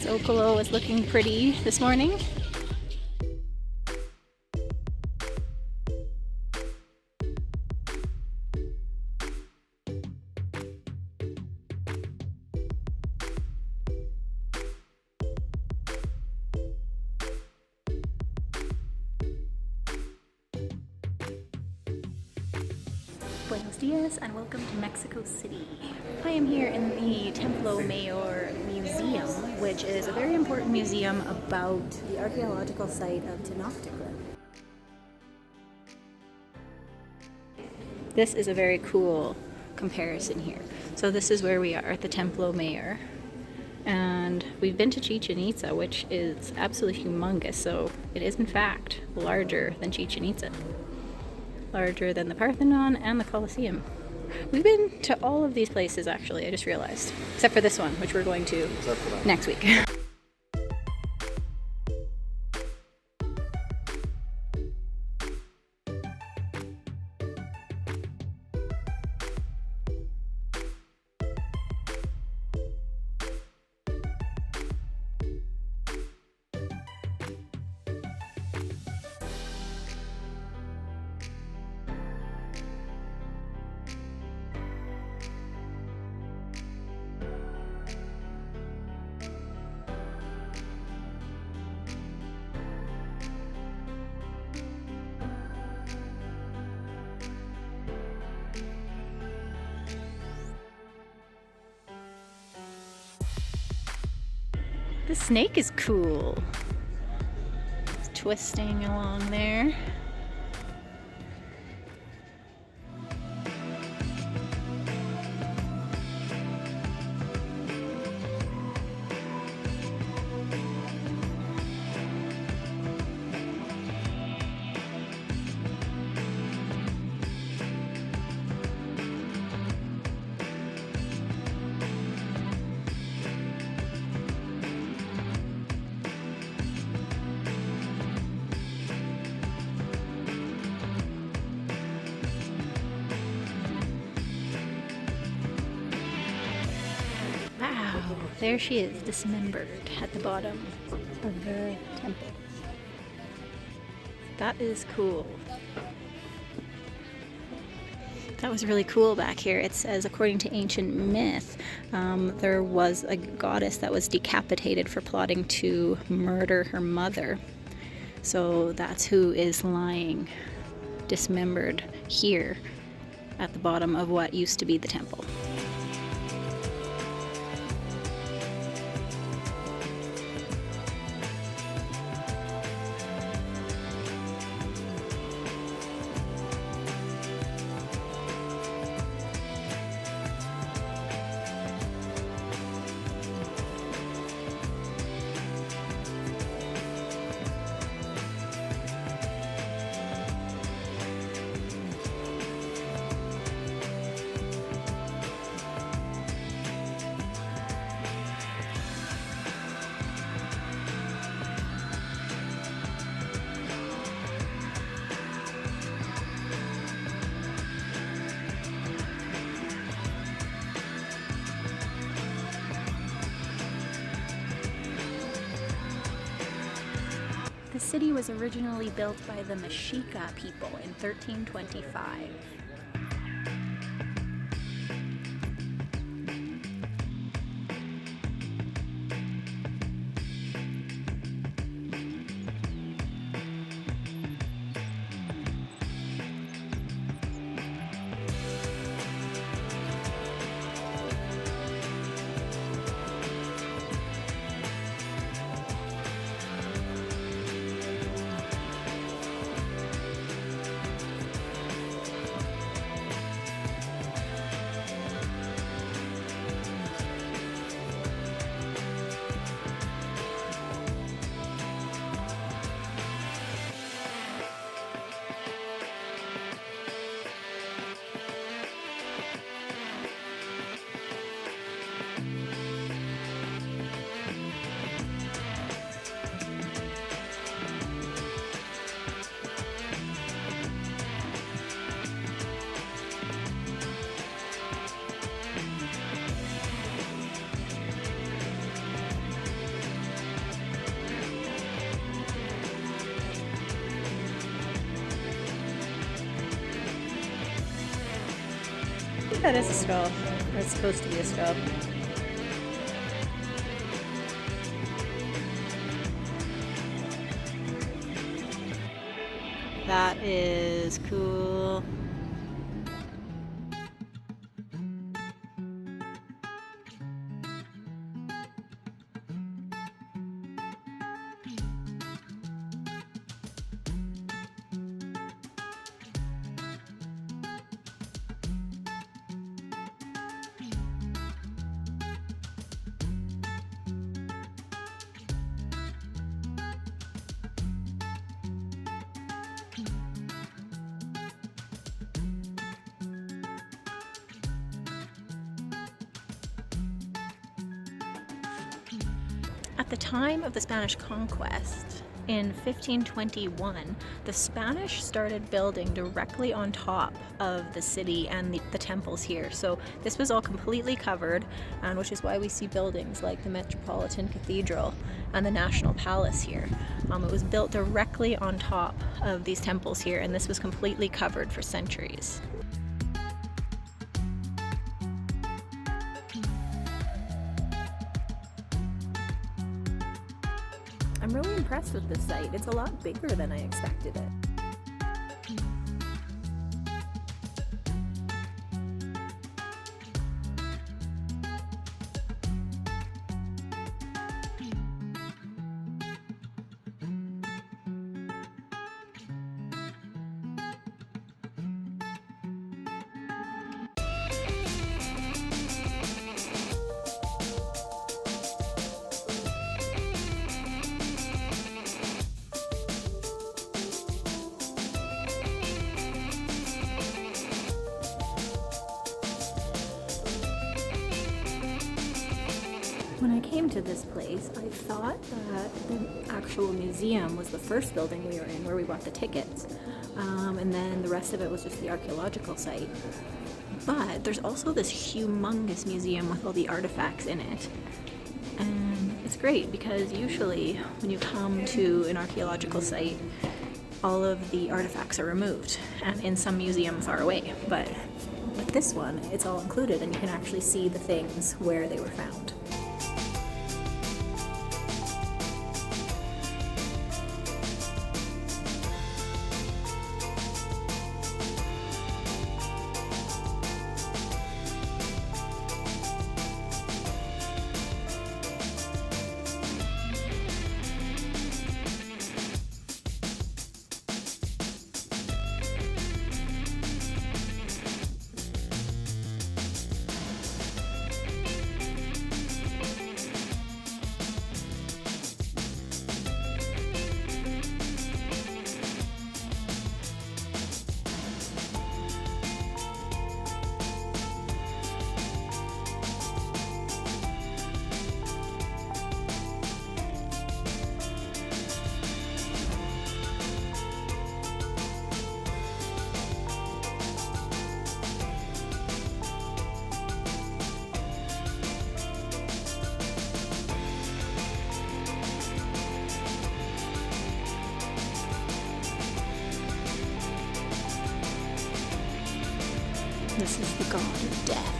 Zocalo is looking pretty this morning. Buenos dias and welcome to Mexico City. I am here in the Templo Mayor Museum, which is a very important museum about the archaeological site of Tenochtitlan. This is a very cool comparison here. So this is where we are at the Templo Mayor. And we've been to Chichen Itza, which is absolutely humongous. So it is in fact larger than Chichen Itza. Larger than the Parthenon and the Colosseum. We've been to all of these places actually, I just realized. Except for this one, which we're going to next week. The snake is cool. It's twisting along there. Wow, there she is, dismembered at the bottom of the temple. That is cool. That was really cool back here. It says, according to ancient myth, there was a goddess that was decapitated for plotting to murder her mother. So that's who is lying dismembered here at the bottom of what used to be the temple. The city was originally built by the Mexica people in 1325. That is a skull. That's supposed to be a skull. That is cool. At the time of the Spanish conquest, in 1521, the Spanish started building directly on top of the city and the temples here. So this was all completely covered, and which is why we see buildings like the Metropolitan Cathedral and the National Palace here. It was built directly on top of these temples here, and this was completely covered for centuries. I'm really impressed with this site. It's a lot bigger than I expected it. When I came to this place, I thought that the actual museum was the first building we were in, where we bought the tickets, and then the rest of it was just the archaeological site. But there's also this humongous museum with all the artifacts in it. And it's great because usually when you come to an archaeological site, all of the artifacts are removed and in some museum far away. But with this one, it's all included and you can actually see the things where they were found. This is the god of death.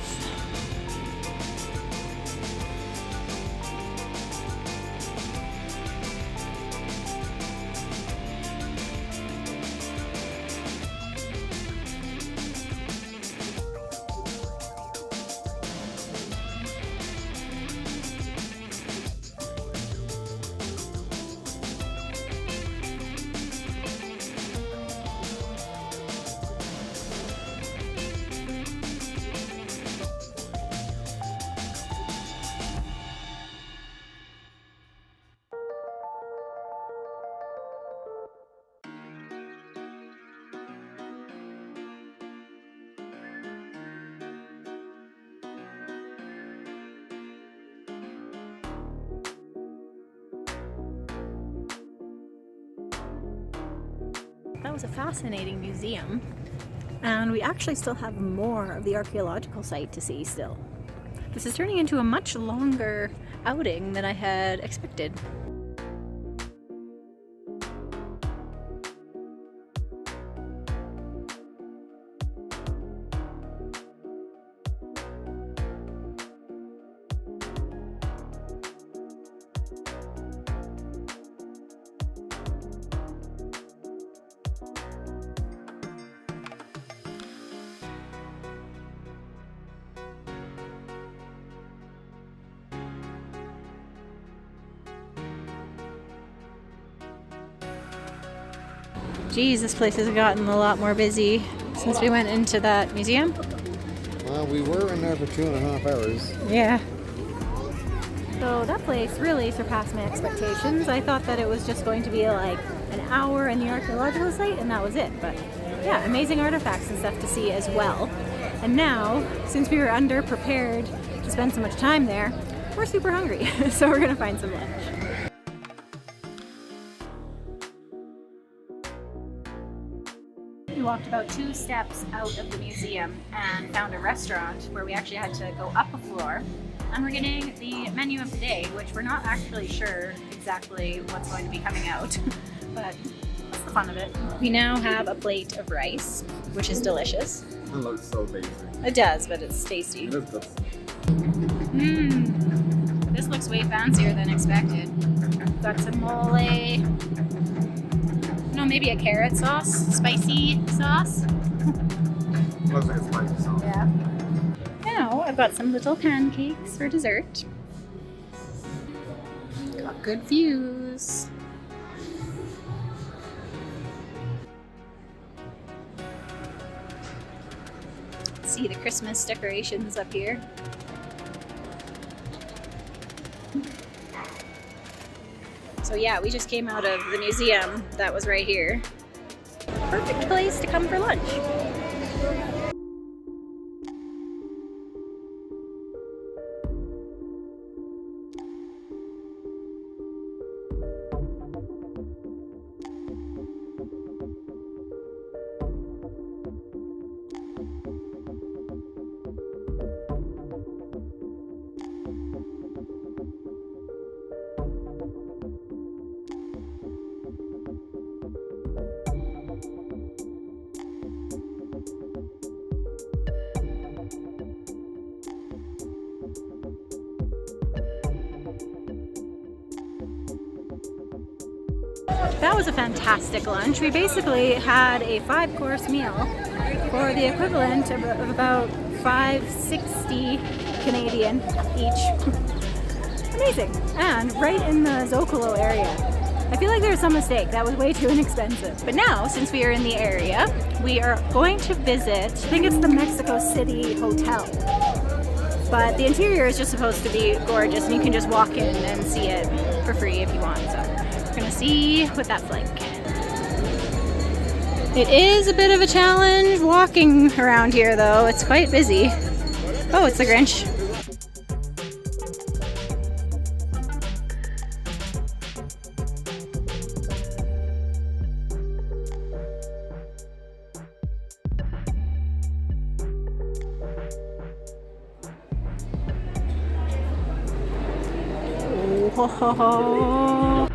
That was a fascinating museum, and we actually still have more of the archaeological site to see still. This is turning into a much longer outing than I had expected. Geez, this place has gotten a lot more busy since we went into that museum. Well, we were in there for 2.5 hours. Yeah. So that place really surpassed my expectations. I thought that it was just going to be like an hour in the archaeological site and that was it. But yeah, amazing artifacts and stuff to see as well. And now, since we were underprepared to spend so much time there, we're super hungry. So we're gonna find some lunch. We walked about 2 steps out of the museum and found a restaurant where we actually had to go up a floor. And we're getting the menu of the day, which we're not actually sure exactly what's going to be coming out, but that's the fun of it. We now have a plate of rice, which is delicious. It looks so tasty. It does, but it's tasty. It is good. This looks way fancier than expected. Got some mole. No, maybe a carrot sauce, spicy sauce. Looks like a spicy sauce. Yeah. Now I've got some little pancakes for dessert. Got good views. See the Christmas decorations up here. So yeah, we just came out of the museum that was right here. Perfect place to come for lunch. That was a fantastic lunch. We basically had a 5-course meal for the equivalent of about $5.60 Canadian each. Amazing. And right in the Zocalo area. I feel like there was some mistake. That was way too inexpensive. But now, since we are in the area, we are going to visit, I think it's the Mexico City Hotel. But the interior is just supposed to be gorgeous and you can just walk in and see it for free if you want. So we're gonna see what that's like. It is a bit of a challenge walking around here though. It's quite busy. Oh, it's the Grinch. Oh.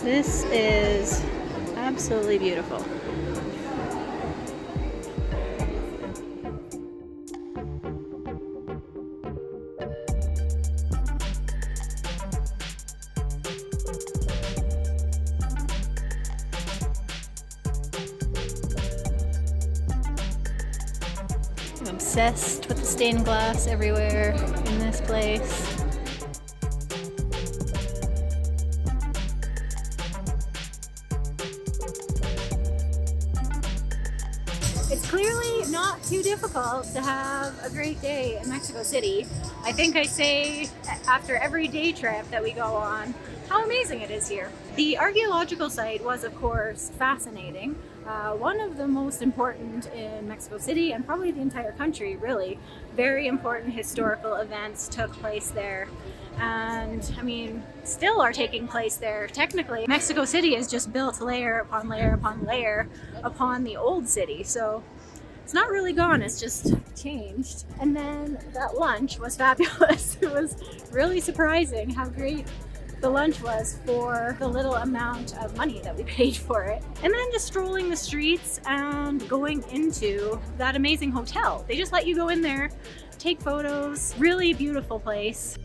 This is absolutely beautiful. I'm obsessed with the stained glass everywhere in this place. It's clearly not too difficult to have a great day in Mexico City. I think I say after every day trip that we go on how amazing it is here. The archaeological site was of course fascinating. One of the most important in Mexico City and probably the entire country really. Very important historical events took place there. And I mean, still are taking place there. Technically, Mexico City is just built layer upon layer upon layer upon the old city. So it's not really gone, it's just changed. And then that lunch was fabulous. It was really surprising how great the lunch was for the little amount of money that we paid for it. And then just strolling the streets and going into that amazing hotel. They just let you go in there, take photos. Really beautiful place.